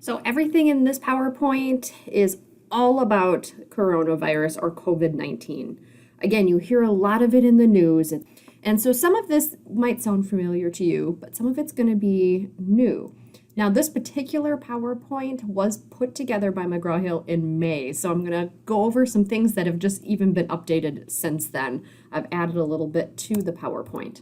So everything in this PowerPoint is all about coronavirus or COVID-19. Again, you hear a lot of it in the news. And so some of this might sound familiar to you, but some of it's going to be new. Now, this particular PowerPoint was put together by McGraw-Hill in May, so I'm going to go over some things that have just even been updated since then. I've added a little bit to the PowerPoint.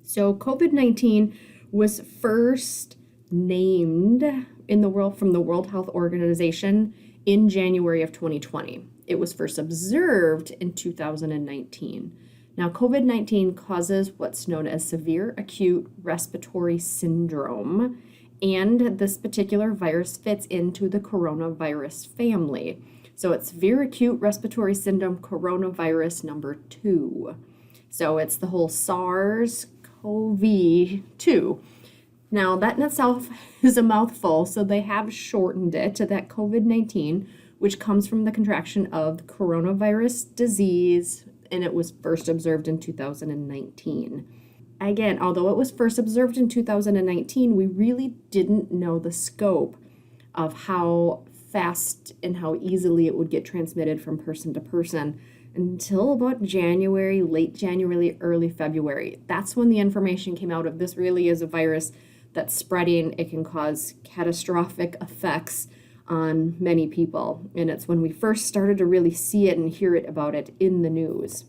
So COVID-19 was first named in the world from the World Health Organization in January of 2020. It was first observed in 2019. Now, COVID-19 causes what's known as severe acute respiratory syndrome, and this particular virus fits into the coronavirus family. So it's severe acute respiratory syndrome coronavirus number 2. So it's the whole SARS-CoV-2. Now, that in itself is a mouthful, so they have shortened it to that COVID-19, which comes from the contraction of the coronavirus disease, and it was first observed in 2019. Again, although it was first observed in 2019, we really didn't know the scope of how fast and how easily it would get transmitted from person to person until about January, late January, early February. That's when the information came out of this really is a virus that's spreading. It can cause catastrophic effects on many people. And it's when we first started to really see it and hear it about it in the news.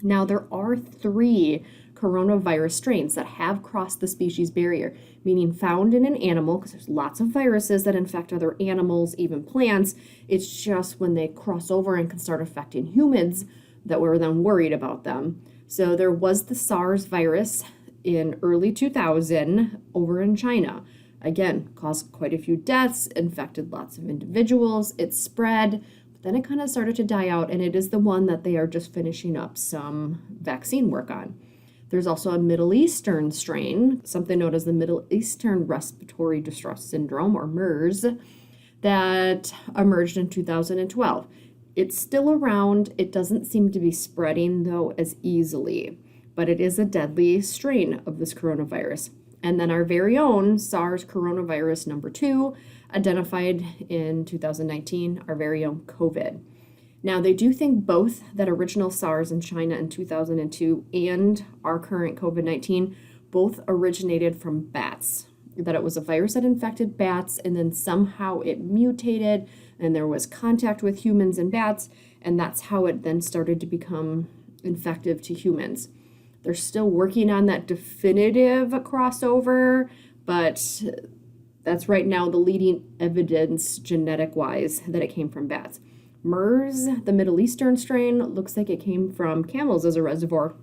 Now, there are 3 coronavirus strains that have crossed the species barrier, meaning found in an animal, because there's lots of viruses that infect other animals, even plants. It's just when they cross over and can start affecting humans that we're then worried about them. So there was the SARS virus in early 2000 over in China. Again, caused quite a few deaths, infected lots of individuals, it spread, but then it kind of started to die out, and it is the one that they are just finishing up some vaccine work on. There's also a Middle Eastern strain, something known as the Middle Eastern Respiratory Distress Syndrome, or MERS, that emerged in 2012. It's still around. It doesn't seem to be spreading, though, as easily, but it is a deadly strain of this coronavirus. And then our very own SARS coronavirus number 2, identified in 2019, our very own COVID. Now, they do think both that original SARS in China in 2002 and our current COVID-19 both originated from bats, that it was a virus that infected bats, and then somehow it mutated, and there was contact with humans and bats, and that's how it then started to become infective to humans. They're still working on that definitive crossover, but that's right now the leading evidence genetic-wise that it came from bats. MERS, the Middle Eastern strain, looks like it came from camels as a reservoir,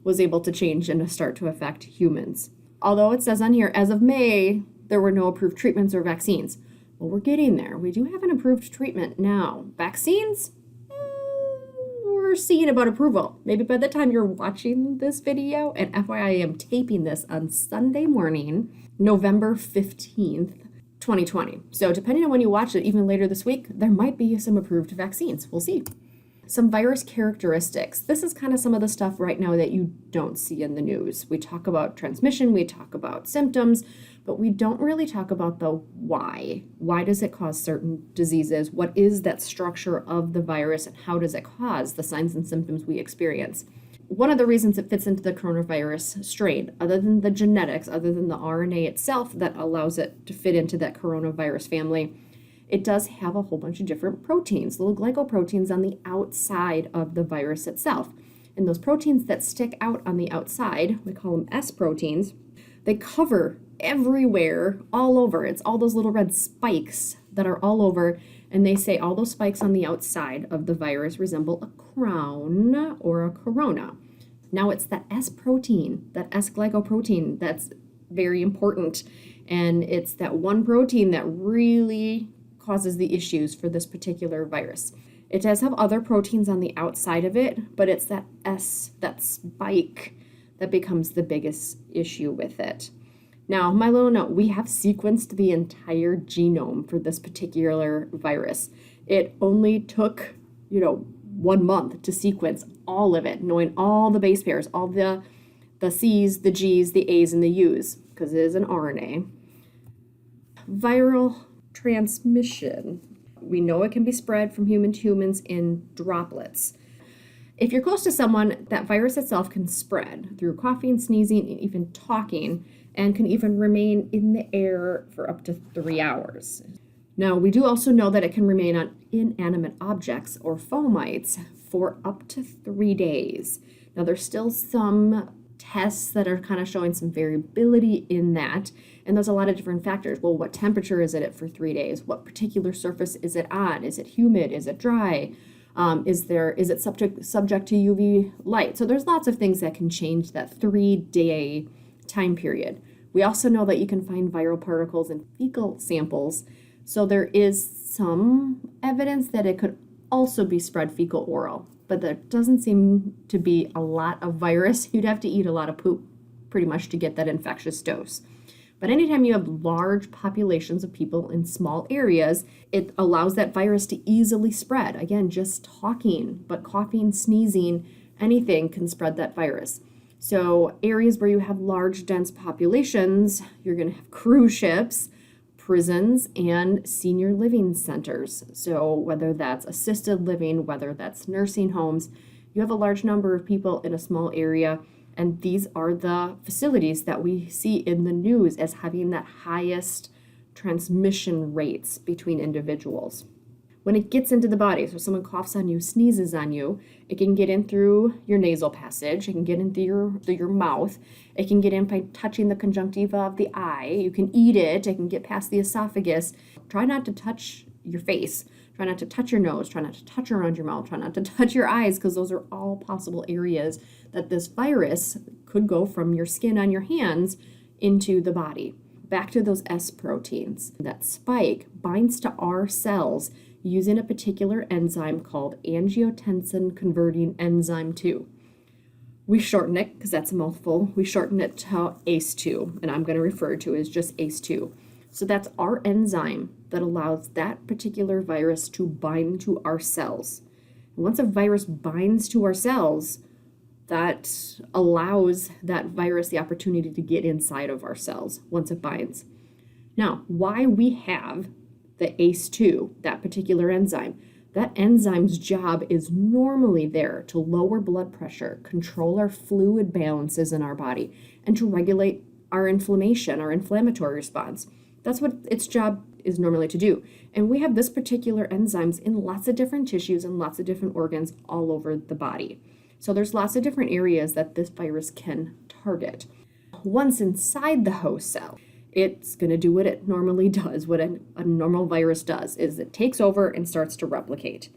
was able to change and to start to affect humans. Although it says on here, as of May, there were no approved treatments or vaccines. Well, we're getting there. We do have an approved treatment now. Vaccines? We're seeing about approval. Maybe by the time you're watching this video, and FYI, I am taping this on Sunday morning, November 15th, 2020. So depending on when you watch it, even later this week, there might be some approved vaccines. We'll see. Some virus characteristics. This is kind of some of the stuff right now that you don't see in the news. We talk about transmission, we talk about symptoms, but we don't really talk about the why. Why does it cause certain diseases? What is that structure of the virus, and how does it cause the signs and symptoms we experience? One of the reasons it fits into the coronavirus strain, other than the genetics, other than the RNA itself that allows it to fit into that coronavirus family, it does have a whole bunch of different proteins, little glycoproteins on the outside of the virus itself. And those proteins that stick out on the outside, we call them S proteins, they cover everywhere, all over. It's all those little red spikes that are all over, and they say all those spikes on the outside of the virus resemble a crown or a corona. Now it's that S protein, that S glycoprotein, that's very important, and it's that one protein that really causes the issues for this particular virus. It does have other proteins on the outside of it, but it's that S, that spike, that becomes the biggest issue with it. Now, my little note, we have sequenced the entire genome for this particular virus. It only took, 1 month to sequence all of it, knowing all the base pairs, all the C's, the G's, the A's, and the U's, because it is an RNA. Viral transmission. We know it can be spread from human to humans in droplets. If you're close to someone, that virus itself can spread through coughing, sneezing, and even talking, and can even remain in the air for up to 3 hours. Now, we do also know that it can remain on inanimate objects or fomites for up to 3 days. Now, there's still some tests that are kind of showing some variability in that, and there's a lot of different factors. Well, what temperature is it at for 3 days? What particular surface is it on? Is it humid? Is it dry? Is it subject to UV light? So there's lots of things that can change that 3-day time period. We also know that you can find viral particles in fecal samples. So there is some evidence that it could also be spread fecal oral, but there doesn't seem to be a lot of virus. You'd have to eat a lot of poop pretty much to get that infectious dose. But anytime you have large populations of people in small areas, it allows that virus to easily spread. Again, just talking, but coughing, sneezing, anything can spread that virus. So areas where you have large, dense populations, you're going to have cruise ships, prisons, and senior living centers. So whether that's assisted living, whether that's nursing homes, you have a large number of people in a small area. And these are the facilities that we see in the news as having that highest transmission rates between individuals. When it gets into the body, so someone coughs on you, sneezes on you, it can get in through your nasal passage, it can get in through your mouth, it can get in by touching the conjunctiva of the eye, you can eat it, it can get past the esophagus. Try not to touch your face. Try not to touch your nose, try not to touch around your mouth, try not to touch your eyes, because those are all possible areas that this virus could go from your skin on your hands into the body. Back to those S proteins. That spike binds to our cells using a particular enzyme called angiotensin converting enzyme 2. We shorten it, because that's a mouthful, we shorten it to ACE2, and I'm going to refer to it as just ACE2. So that's our enzyme that allows that particular virus to bind to our cells. And once a virus binds to our cells, that allows that virus the opportunity to get inside of our cells once it binds. Now, why we have the ACE2, that particular enzyme, that enzyme's job is normally there to lower blood pressure, control our fluid balances in our body, and to regulate our inflammation, our inflammatory response. That's what its job is normally to do. And we have this particular enzymes in lots of different tissues and lots of different organs all over the body. So there's lots of different areas that this virus can target. Once inside the host cell, it's going to do what it normally does, what a normal virus does, is it takes over and starts to replicate.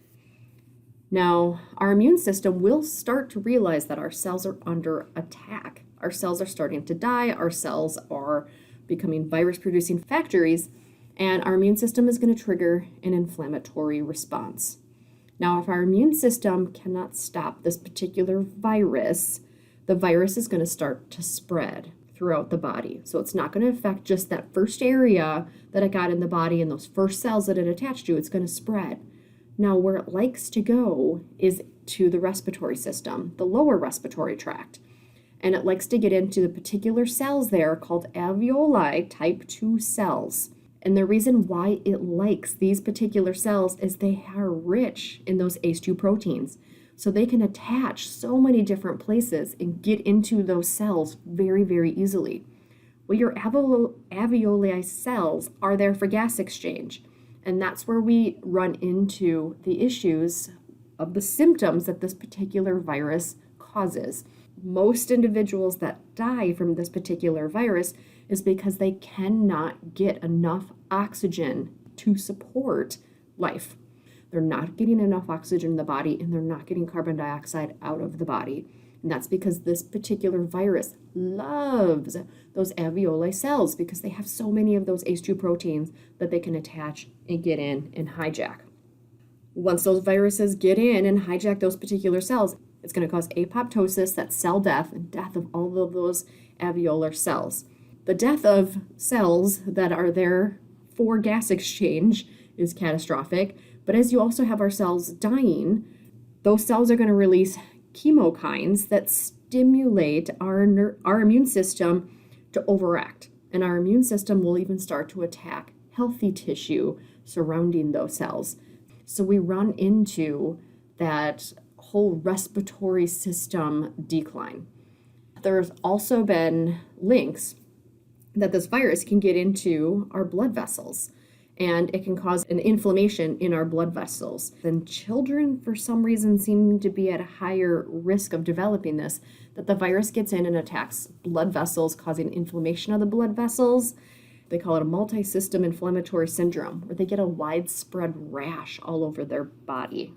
Now, our immune system will start to realize that our cells are under attack. Our cells are starting to die. Our cells are becoming virus-producing factories, and our immune system is going to trigger an inflammatory response. Now, if our immune system cannot stop this particular virus, the virus is going to start to spread throughout the body. So it's not going to affect just that first area that it got in the body and those first cells that it attached to. It's going to spread. Now, where it likes to go is to the respiratory system, the lower respiratory tract. And it likes to get into the particular cells there called alveoli type 2 cells. And the reason why it likes these particular cells is they are rich in those ACE2 proteins. So they can attach so many different places and get into those cells very, very easily. Well, your alveoli cells are there for gas exchange. And that's where we run into the issues of the symptoms that this particular virus causes. Most individuals that die from this particular virus is because they cannot get enough oxygen to support life. They're not getting enough oxygen in the body, and they're not getting carbon dioxide out of the body. And that's because this particular virus loves those alveoli cells because they have so many of those ACE2 proteins that they can attach and get in and hijack. Once those viruses get in and hijack those particular cells, it's going to cause apoptosis, that's cell death, and death of all of those alveolar cells. The death of cells that are there for gas exchange is catastrophic, but as you also have our cells dying, those cells are going to release chemokines that stimulate our immune system to overact. And our immune system will even start to attack healthy tissue surrounding those cells. So we run into that whole respiratory system decline. There's also been links that this virus can get into our blood vessels, and it can cause an inflammation in our blood vessels. Then children, for some reason, seem to be at a higher risk of developing this, that the virus gets in and attacks blood vessels, causing inflammation of the blood vessels. They call it a multisystem inflammatory syndrome, where they get a widespread rash all over their body.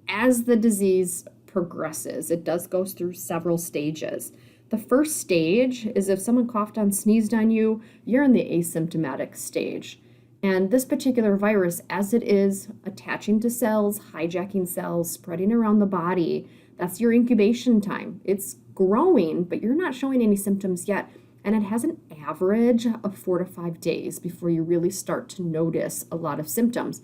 As the disease progresses, it does go through several stages. The first stage is if someone coughed on, sneezed on you, you're in the asymptomatic stage. And this particular virus, as it is attaching to cells, hijacking cells, spreading around the body, that's your incubation time. It's growing, but you're not showing any symptoms yet. And it has an average of 4 to 5 days before you really start to notice a lot of symptoms.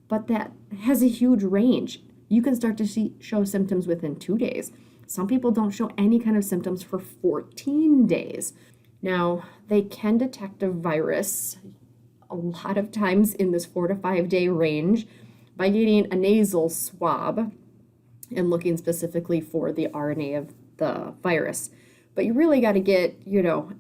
But that has a huge range. You can start to show symptoms within 2 days. Some people don't show any kind of symptoms for 14 days. Now, they can detect a virus a lot of times in this 4 to 5 day range by getting a nasal swab and looking specifically for the RNA of the virus. But you really got to get,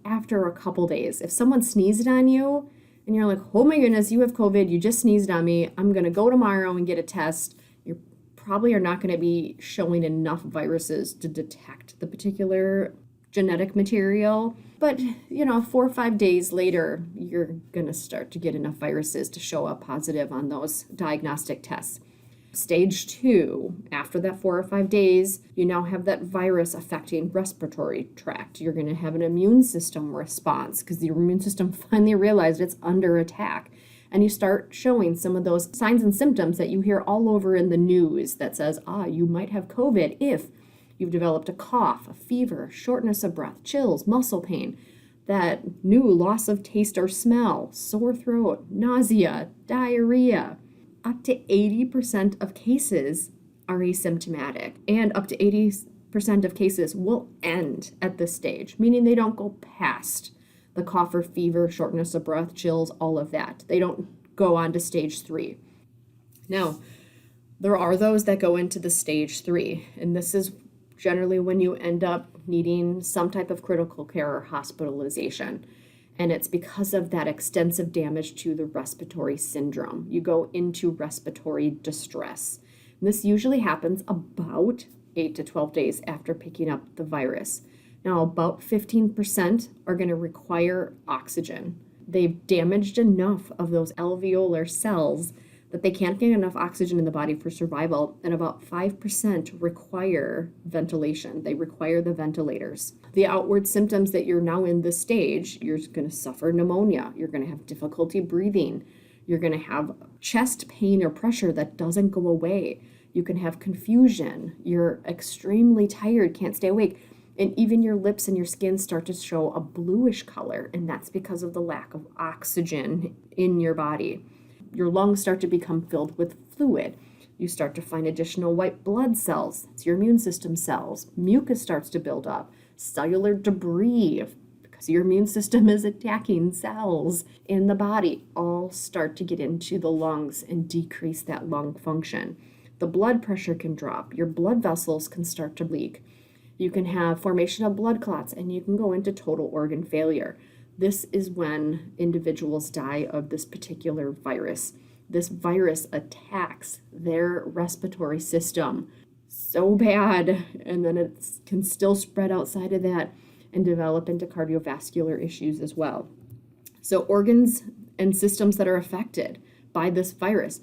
after a couple days. If someone sneezed on you and you're like, oh my goodness, you have COVID, you just sneezed on me, I'm going to go tomorrow and get a test, you probably are not going to be showing enough viruses to detect the particular genetic material. But, 4 or 5 days later, you're going to start to get enough viruses to show up positive on those diagnostic tests. Stage 2, after that 4 or 5 days, you now have that virus affecting respiratory tract. You're going to have an immune system response because the immune system finally realized it's under attack. And you start showing some of those signs and symptoms that you hear all over in the news that says, you might have COVID if you've developed a cough, a fever, shortness of breath, chills, muscle pain, that new loss of taste or smell, sore throat, nausea, diarrhea. Up to 80% of cases are asymptomatic, and up to 80% of cases will end at this stage, meaning they don't go past the cough or fever, shortness of breath, chills, all of that. They don't go on to stage 3. Now, there are those that go into the stage 3, and this is generally when you end up needing some type of critical care or hospitalization. And it's because of that extensive damage to the respiratory syndrome. You go into respiratory distress. And this usually happens about 8 to 12 days after picking up the virus. Now, about 15% are going to require oxygen. They've damaged enough of those alveolar cells that they can't get enough oxygen in the body for survival, and about 5% require ventilation. They require the ventilators. The outward symptoms that you're now in this stage, you're going to suffer pneumonia, you're going to have difficulty breathing, you're going to have chest pain or pressure that doesn't go away, you can have confusion, you're extremely tired, can't stay awake, and even your lips and your skin start to show a bluish color, and that's because of the lack of oxygen in your body. Your lungs start to become filled with fluid. You start to find additional white blood cells. It's your immune system cells. Mucus starts to build up. Cellular debris, because your immune system is attacking cells in the body, all start to get into the lungs and decrease that lung function. The blood pressure can drop. Your blood vessels can start to leak. You can have formation of blood clots, and you can go into total organ failure. This is when individuals die of this particular virus. This virus attacks their respiratory system so bad, and then it can still spread outside of that and develop into cardiovascular issues as well. So organs and systems that are affected by this virus,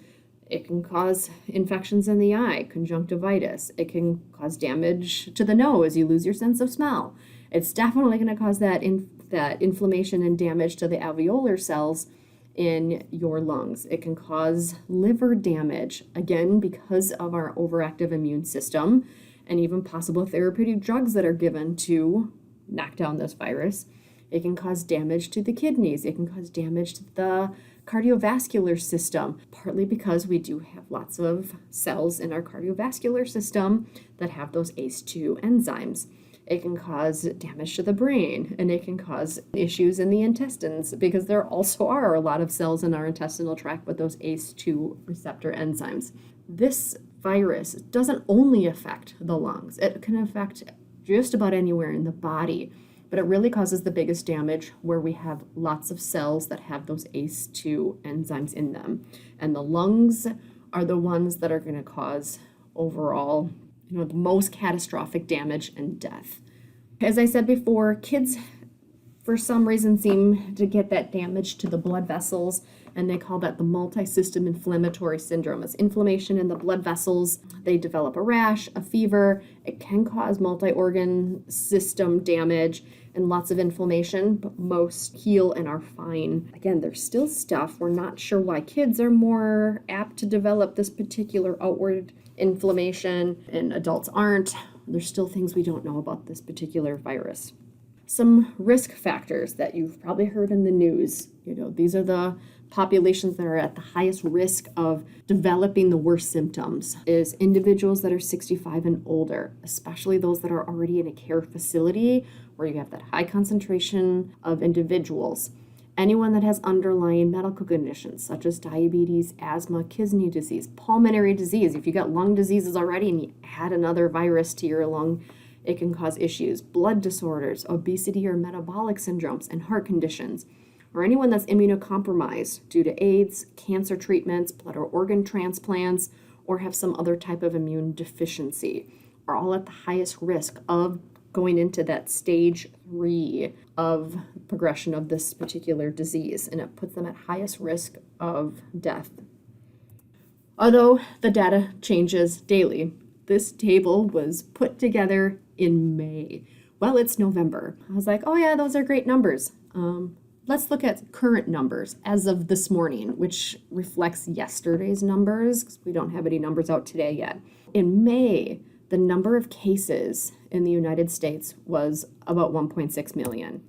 it can cause infections in the eye, conjunctivitis. It can cause damage to the nose. You lose your sense of smell. It's definitely going to cause that inflammation and damage to the alveolar cells in your lungs. It can cause liver damage, again, because of our overactive immune system, and even possible therapeutic drugs that are given to knock down this virus. It can cause damage to the kidneys. It can cause damage to the cardiovascular system, partly because we do have lots of cells in our cardiovascular system that have those ACE2 enzymes. It can cause damage to the brain, and it can cause issues in the intestines because there also are a lot of cells in our intestinal tract with those ACE2 receptor enzymes. This virus doesn't only affect the lungs, it can affect just about anywhere in the body, but it really causes the biggest damage where we have lots of cells that have those ACE2 enzymes in them. And the lungs are the ones that are going to cause overall, the most catastrophic damage and death. As I said before, kids for some reason seem to get that damage to the blood vessels, and they call that the multisystem inflammatory syndrome. It's inflammation in the blood vessels. They develop a rash, a fever. It can cause multi-organ system damage and lots of inflammation, but most heal and are fine. Again, there's still stuff. We're not sure why kids are more apt to develop this particular outward inflammation and adults aren't. There's still things we don't know about this particular virus. Some risk factors that you've probably heard in the news. These are the populations that are at the highest risk of developing the worst symptoms is individuals that are 65 and older, especially those that are already in a care facility where you have that high concentration of individuals. Anyone that has underlying medical conditions such as diabetes, asthma, kidney disease, pulmonary disease. If you got lung diseases already and you add another virus to your lung, it can cause issues. Blood disorders, obesity or metabolic syndromes, and heart conditions. Or anyone that's immunocompromised due to AIDS, cancer treatments, blood or organ transplants, or have some other type of immune deficiency, are all at the highest risk of going into that stage 3 of progression of this particular disease, and it puts them at highest risk of death. Although the data changes daily, this table was put together in May. Well, it's November. I was like, oh yeah, those are great numbers. Let's look at current numbers as of this morning, which reflects yesterday's numbers because we don't have any numbers out today yet. In May, the number of cases in the United States was about 1.6 million.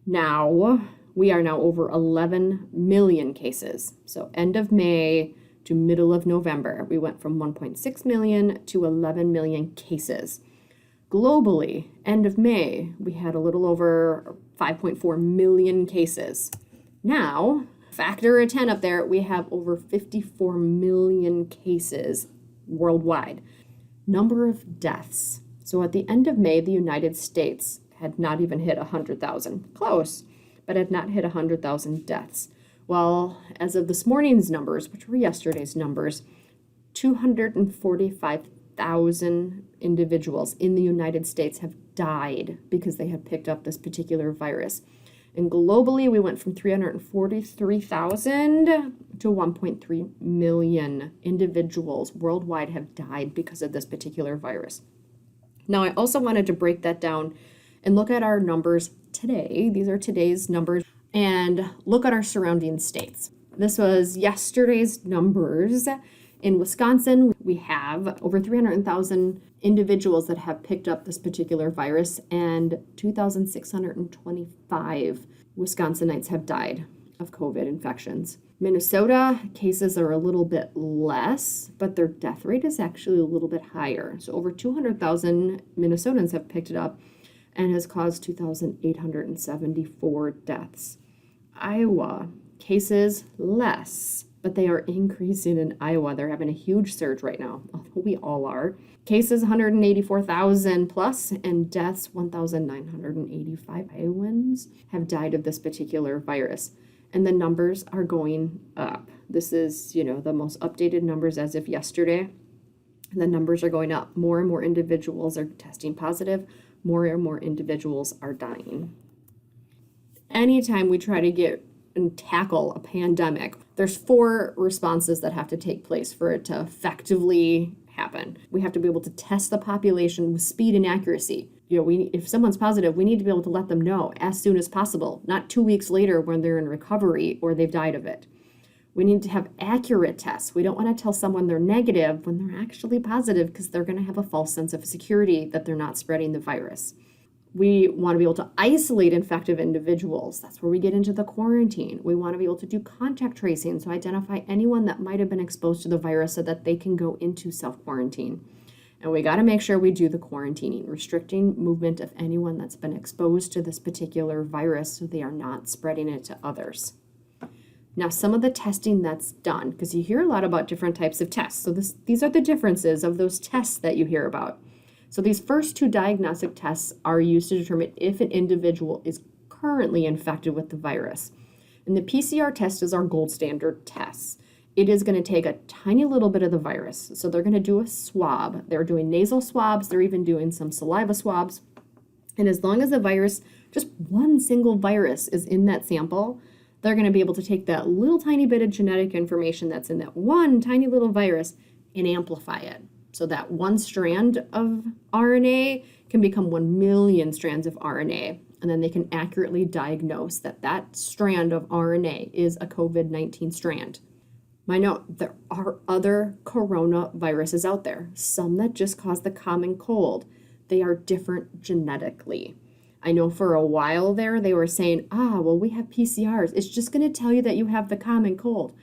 Now, we are now over 11 million cases. So end of May to middle of November, we went from 1.6 million to 11 million cases. Globally, end of May, we had a little over 5.4 million cases. Now, factor a 10 up there, we have over 54 million cases worldwide. Number of deaths. So at the end of May, the United States had not even hit 100,000. Close, but had not hit 100,000 deaths. Well, as of this morning's numbers, which were yesterday's numbers, 245,000 individuals in the United States have died because they have picked up this particular virus. And globally, we went from 343,000 to 1.3 million individuals worldwide have died because of this particular virus. Now, I also wanted to break that down and look at our numbers today. These are today's numbers, and look at our surrounding states. This was yesterday's numbers. In Wisconsin, we have over 300,000 individuals that have picked up this particular virus, and 2,625 Wisconsinites have died of COVID infections. Minnesota, cases are a little bit less, but their death rate is actually a little bit higher. So over 200,000 Minnesotans have picked it up and has caused 2,874 deaths. Iowa, cases less, but they are increasing in Iowa. They're having a huge surge right now. We all are. Cases 184,000 plus, and deaths 1,985. Iowans have died of this particular virus, and the numbers are going up. This is, the most updated numbers as of yesterday. The numbers are going up. More and more individuals are testing positive. More and more individuals are dying. Anytime we try to get and tackle a pandemic, there's 4 responses that have to take place for it to effectively happen. We have to be able to test the population with speed and accuracy. If someone's positive, we need to be able to let them know as soon as possible, not 2 weeks later when they're in recovery or they've died of it. We need to have accurate tests. We don't want to tell someone they're negative when they're actually positive because they're going to have a false sense of security that they're not spreading the virus. We want to be able to isolate infected individuals. That's where we get into the quarantine. We want to be able to do contact tracing, so identify anyone that might have been exposed to the virus so that they can go into self-quarantine. And we got to make sure we do the quarantining, restricting movement of anyone that's been exposed to this particular virus so they are not spreading it to others. Now, some of the testing that's done, because you hear a lot about different types of tests. So these are the differences of those tests that you hear about. So these first two diagnostic tests are used to determine if an individual is currently infected with the virus. And the PCR test is our gold standard test. It is going to take a tiny little bit of the virus. So they're going to do a swab. They're doing nasal swabs. They're even doing some saliva swabs. And as long as the virus, just one single virus is in that sample, they're going to be able to take that little tiny bit of genetic information that's in that one tiny little virus and amplify it. So that one strand of RNA can become 1 million strands of RNA. And then they can accurately diagnose that that strand of RNA is a COVID-19 strand. My note, there are other coronaviruses out there, some that just cause the common cold. They are different genetically. I know for a while there, they were saying, well, we have PCRs. It's just going to tell you that you have the common cold.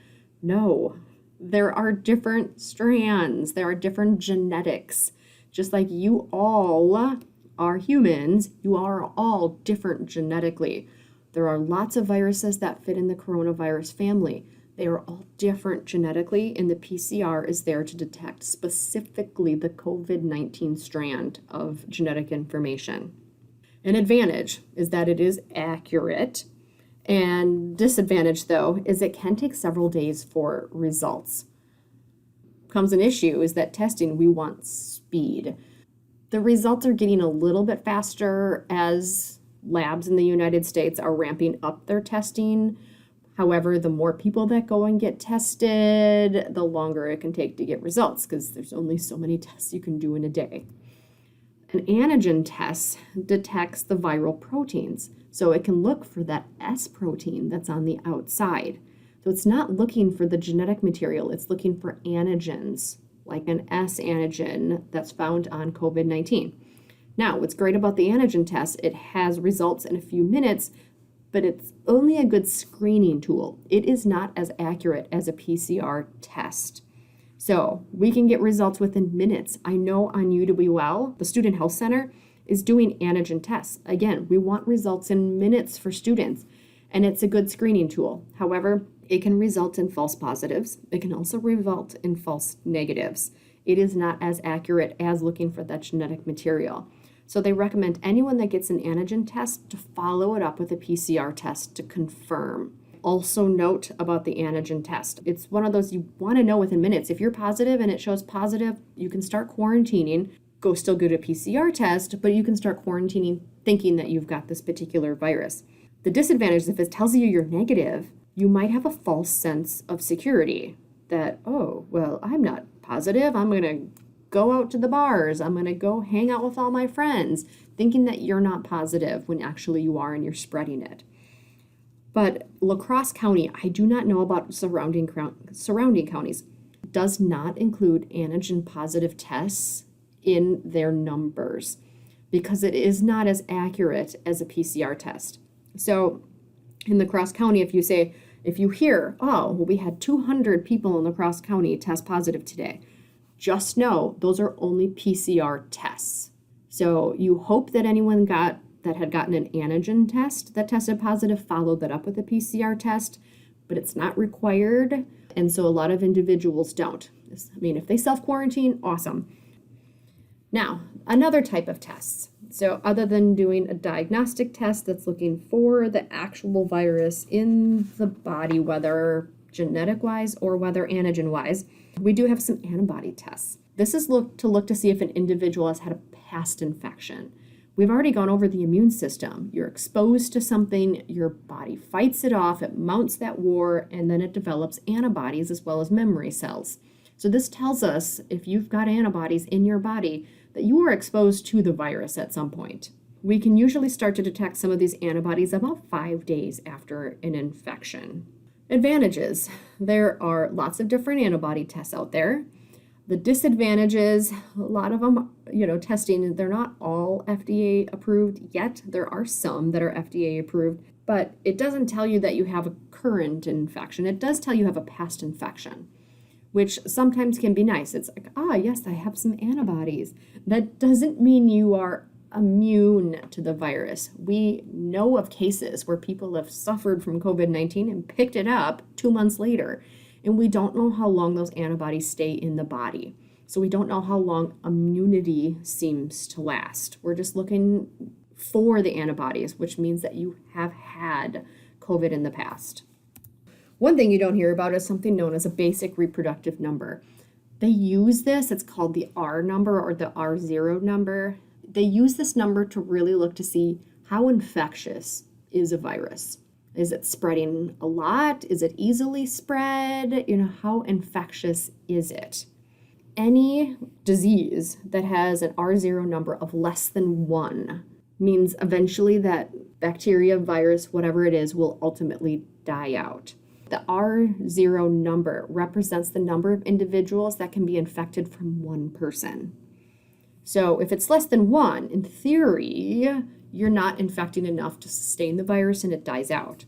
No, there are different strands. There are different genetics. Just like you all are humans, you are all different genetically. There are lots of viruses that fit in the coronavirus family. They are all different genetically, and the PCR is there to detect specifically the COVID-19 strand of genetic information. An advantage is that it is accurate, and disadvantage, though, is it can take several days for results. Comes an issue is that testing, we want speed. The results are getting a little bit faster as labs in the United States are ramping up their testing. However, the more people that go and get tested, the longer it can take to get results because there's only so many tests you can do in a day. An antigen test detects the viral proteins, so it can look for that S protein that's on the outside. So it's not looking for the genetic material, it's looking for antigens, like an S antigen that's found on COVID-19. Now, what's great about the antigen test, it has results in a few minutes, but it's only a good screening tool. It is not as accurate as a PCR test. So we can get results within minutes. I know on UWL, the Student Health Center is doing antigen tests. Again, we want results in minutes for students, and it's a good screening tool. However, it can result in false positives. It can also result in false negatives. It is not as accurate as looking for that genetic material. So they recommend anyone that gets an antigen test to follow it up with a PCR test to confirm. Also note about the antigen test. It's one of those you want to know within minutes. If you're positive and it shows positive, you can start quarantining. Go still get a PCR test, but you can start quarantining thinking that you've got this particular virus. The disadvantage is if it tells you you're negative, you might have a false sense of security that, oh, well, I'm not positive. I'm going to go out to the bars. I'm going to go hang out with all my friends, thinking that you're not positive when actually you are and you're spreading it. But La Crosse County, I do not know about surrounding counties, does not include antigen positive tests in their numbers because it is not as accurate as a PCR test. So in La Crosse County, if you hear, oh, well, we had 200 people in La Crosse County test positive today, just know those are only PCR tests. So you hope that anyone that had gotten an antigen test that tested positive followed that up with a PCR test, but it's not required. And so a lot of individuals don't. I mean, if they self-quarantine, awesome. Now, another type of tests. So other than doing a diagnostic test that's looking for the actual virus in the body, whether genetic-wise or whether antigen-wise, we do have some antibody tests. This is look to see if an individual has had a past infection. We've already gone over the immune system. You're exposed to something, your body fights it off, it mounts that war, and then it develops antibodies as well as memory cells. So this tells us if you've got antibodies in your body that you were exposed to the virus at some point. We can usually start to detect some of these antibodies about 5 days after an infection. Advantages. There are lots of different antibody tests out there. The disadvantages, a lot of them, testing, they're not all FDA approved yet. There are some that are FDA approved, but it doesn't tell you that you have a current infection. It does tell you have a past infection. which sometimes can be nice. It's like, yes, I have some antibodies. That doesn't mean you are immune to the virus. We know of cases where people have suffered from COVID-19 and picked it up 2 months later, and we don't know how long those antibodies stay in the body. So we don't know how long immunity seems to last. We're just looking for the antibodies, which means that you have had COVID in the past. One thing you don't hear about is something known as a basic reproductive number. They use this, it's called the R number or the R0 number. They use this number to really look to see how infectious is a virus. Is it spreading a lot? Is it easily spread? How infectious is it? Any disease that has an R0 number of less than 1 means eventually that bacteria, virus, whatever it is, will ultimately die out. The R0 number represents the number of individuals that can be infected from one person. So if it's less than 1, in theory, you're not infecting enough to sustain the virus and it dies out.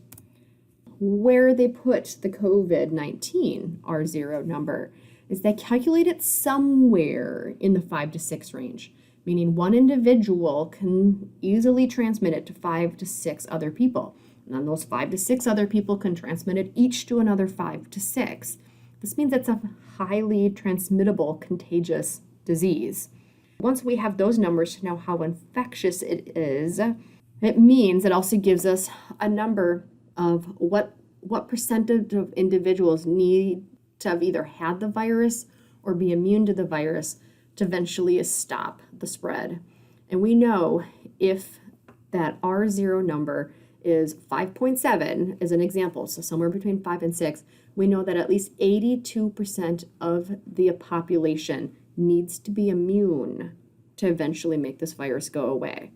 Where they put the COVID-19 R0 number is they calculate it somewhere in the 5 to 6 range, meaning one individual can easily transmit it to 5 to 6 other people. And then those 5 to 6 other people can transmit it each to another 5 to 6. This means it's a highly transmittable, contagious disease. Once we have those numbers to know how infectious it is, it means it also gives us a number of what percentage of individuals need to have either had the virus or be immune to the virus to eventually stop the spread. And we know if that R0 number is 5.7 as an example, so somewhere between 5 and 6, we know that at least 82% of the population needs to be immune to eventually make this virus go away.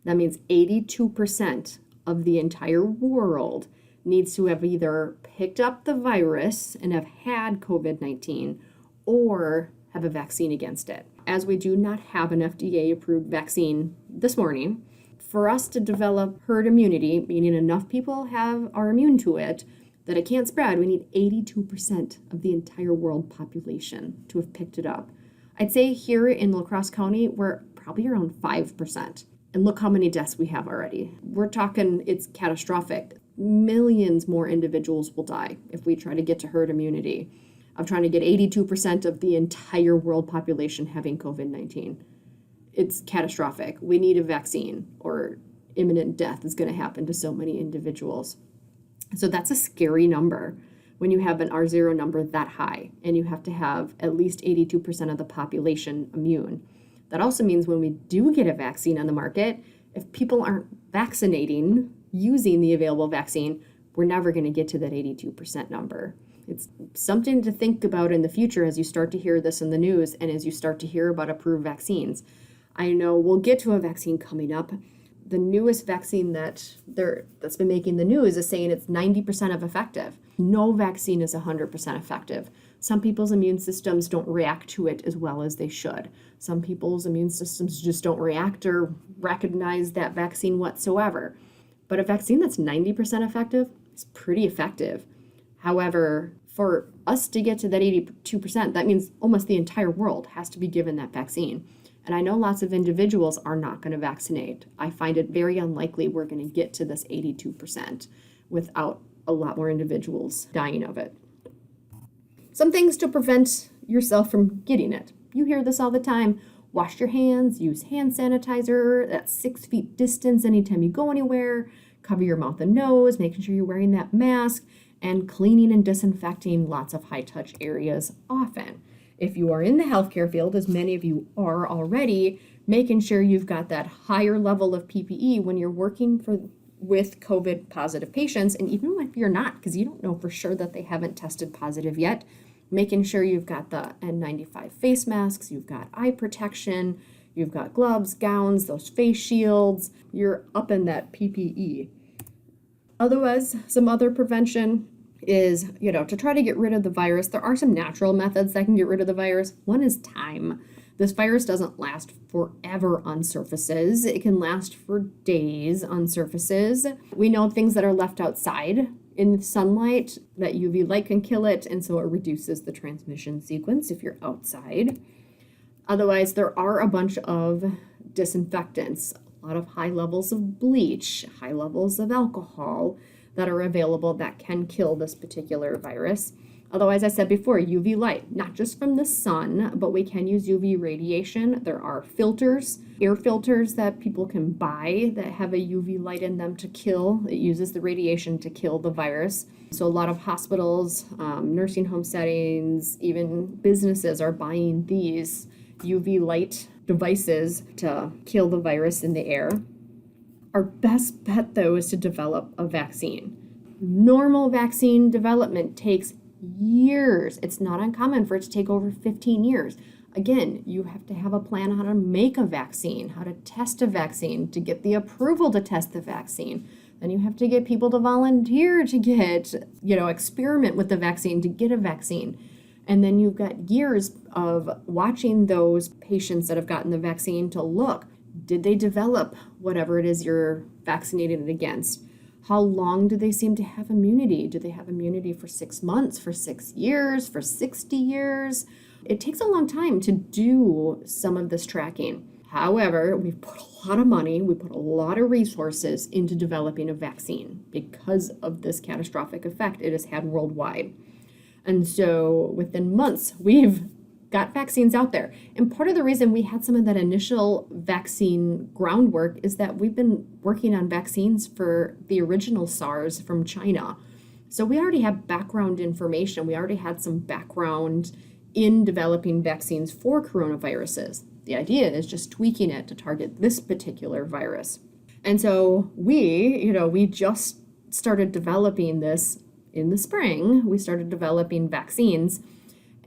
That means 82% of the entire world needs to have either picked up the virus and have had COVID-19 or have a vaccine against it. As we do not have an FDA-approved vaccine this morning, for us to develop herd immunity, meaning enough people are immune to it, that it can't spread, we need 82% of the entire world population to have picked it up. I'd say here in La Crosse County, we're probably around 5%. And look how many deaths we have already. We're talking, it's catastrophic. Millions more individuals will die if we try to get to herd immunity of trying to get 82% of the entire world population having COVID-19. It's catastrophic. We need a vaccine or imminent death is going to happen to so many individuals. So that's a scary number when you have an R0 number that high and you have to have at least 82% of the population immune. That also means when we do get a vaccine on the market, if people aren't vaccinating using the available vaccine, we're never going to get to that 82% number. It's something to think about in the future as you start to hear this in the news and as you start to hear about approved vaccines. I know we'll get to a vaccine coming up. The newest vaccine that's been making the news is saying it's 90% effective. No vaccine is 100% effective. Some people's immune systems don't react to it as well as they should. Some people's immune systems just don't react or recognize that vaccine whatsoever. But a vaccine that's 90% effective is pretty effective. However, for us to get to that 82%, that means almost the entire world has to be given that vaccine. And I know lots of individuals are not going to vaccinate. I find it very unlikely we're going to get to this 82% without a lot more individuals dying of it. Some things to prevent yourself from getting it. You hear this all the time. Wash your hands, use hand sanitizer, that's 6 feet distance anytime you go anywhere, cover your mouth and nose, making sure you're wearing that mask, and cleaning and disinfecting lots of high-touch areas often. If you are in the healthcare field, as many of you are already, making sure you've got that higher level of PPE when you're working with COVID positive patients, and even if you're not, because you don't know for sure that they haven't tested positive yet, making sure you've got the N95 face masks, you've got eye protection, you've got gloves, gowns, those face shields, you're up in that PPE. Otherwise, some other prevention is, to try to get rid of the virus. There are some natural methods that can get rid of the virus. One is time. This virus doesn't last forever on surfaces. It can last for days on surfaces. We know things that are left outside in sunlight, that UV light can kill it, and so it reduces the transmission sequence if you're outside. Otherwise, there are a bunch of disinfectants, a lot of high levels of bleach, high levels of alcohol that are available that can kill this particular virus. Otherwise, I said before, UV light, not just from the sun, but we can use UV radiation. There are filters, air filters that people can buy that have a UV light in them to kill. It uses the radiation to kill the virus. So a lot of hospitals, nursing home settings, even businesses are buying these UV light devices to kill the virus in the air. Our best bet, though, is to develop a vaccine. Normal vaccine development takes years. It's not uncommon for it to take over 15 years. Again, you have to have a plan on how to make a vaccine, how to test a vaccine, to get the approval to test the vaccine. Then you have to get people to volunteer to get, experiment with the vaccine to get a vaccine. And then you've got years of watching those patients that have gotten the vaccine to look, did they develop whatever it is you're vaccinated against? How long do they seem to have immunity? Do they have immunity for 6 months, for 6 years, for 60 years? It takes a long time to do some of this tracking. However, we've put a lot of money, we put a lot of resources into developing a vaccine because of this catastrophic effect it has had worldwide. And so within months, we've got vaccines out there. And part of the reason we had some of that initial vaccine groundwork is that we've been working on vaccines for the original SARS from China. So we already have background information. We already had some background in developing vaccines for coronaviruses. The idea is just tweaking it to target this particular virus. And so we just started developing this in the spring. We started developing vaccines.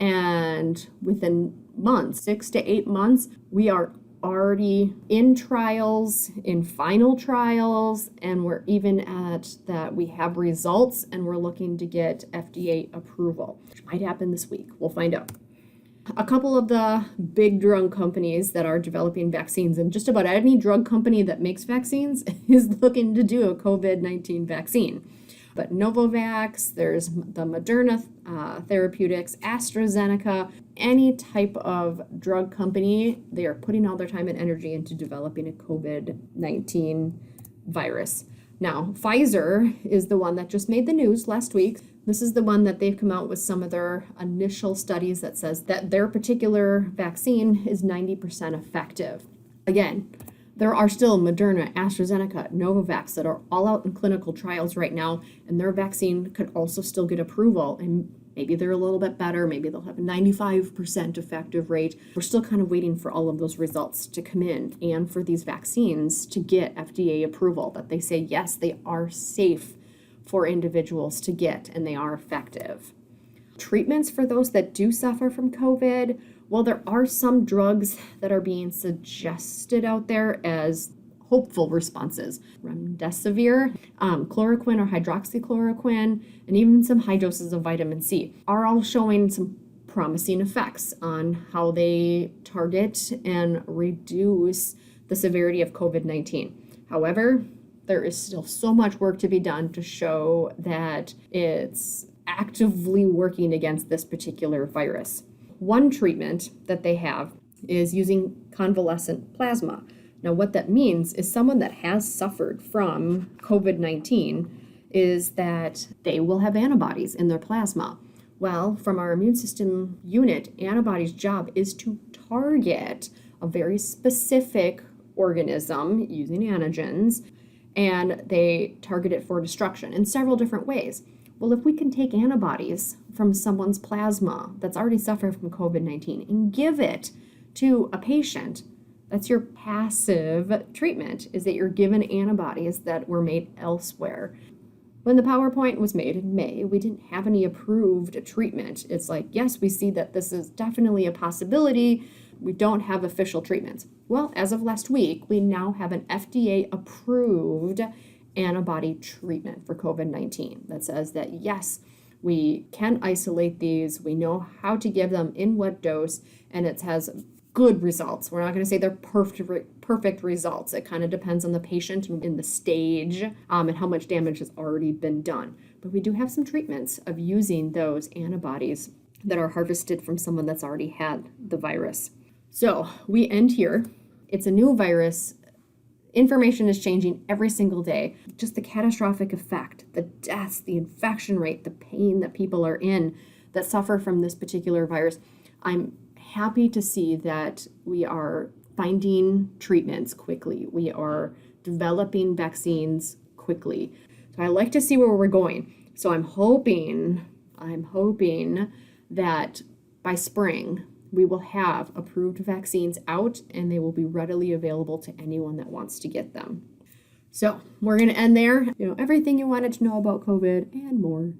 And within months, 6 to 8 months, we are already in trials, in final trials, and we're even at that we have results and we're looking to get FDA approval, which might happen this week. We'll find out. A couple of the big drug companies that are developing vaccines, and just about any drug company that makes vaccines is looking to do a COVID-19 vaccine. But Novavax, there's the Moderna Therapeutics, AstraZeneca, any type of drug company, they are putting all their time and energy into developing a COVID-19 virus. Now, Pfizer is the one that just made the news last week. This is the one that they've come out with some of their initial studies that says that their particular vaccine is 90% effective. Again, there are still Moderna, AstraZeneca, Novavax that are all out in clinical trials right now, and their vaccine could also still get approval. And maybe they're a little bit better. Maybe they'll have a 95% effective rate. We're still kind of waiting for all of those results to come in and for these vaccines to get FDA approval, that they say, yes, they are safe for individuals to get and they are effective. Treatments for those that do suffer from COVID, well, there are some drugs that are being suggested out there as hopeful responses. Remdesivir, chloroquine or hydroxychloroquine, and even some high doses of vitamin C are all showing some promising effects on how they target and reduce the severity of COVID-19. However, there is still so much work to be done to show that it's actively working against this particular virus. One treatment that they have is using convalescent plasma. Now, what that means is someone that has suffered from COVID-19 is that they will have antibodies in their plasma. Well, from our immune system unit, antibodies' job is to target a very specific organism using antigens, and they target it for destruction in several different ways. Well, if we can take antibodies from someone's plasma that's already suffered from COVID-19 and give it to a patient, that's your passive treatment, is that you're given antibodies that were made elsewhere. When the PowerPoint was made in May, we didn't have any approved treatment. It's like, yes, we see that this is definitely a possibility. We don't have official treatments. Well, as of last week, we now have an FDA-approved antibody treatment for COVID-19 that says that, yes, we can isolate these, we know how to give them in what dose, and it has good results. We're not going to say they're perfect results. It kind of depends on the patient and in the stage and how much damage has already been done. but we do have some treatments of using those antibodies that are harvested from someone that's already had the virus. So we end here. It's a new virus. Information is changing every single day. Just the catastrophic effect, the deaths, the infection rate, the pain that people are in that suffer from this particular virus. I'm happy to see that we are finding treatments quickly. We are developing vaccines quickly. So I like to see where we're going. So I'm hoping that by spring we will have approved vaccines out and they will be readily available to anyone that wants to get them. So we're going to end there. Everything you wanted to know about COVID and more.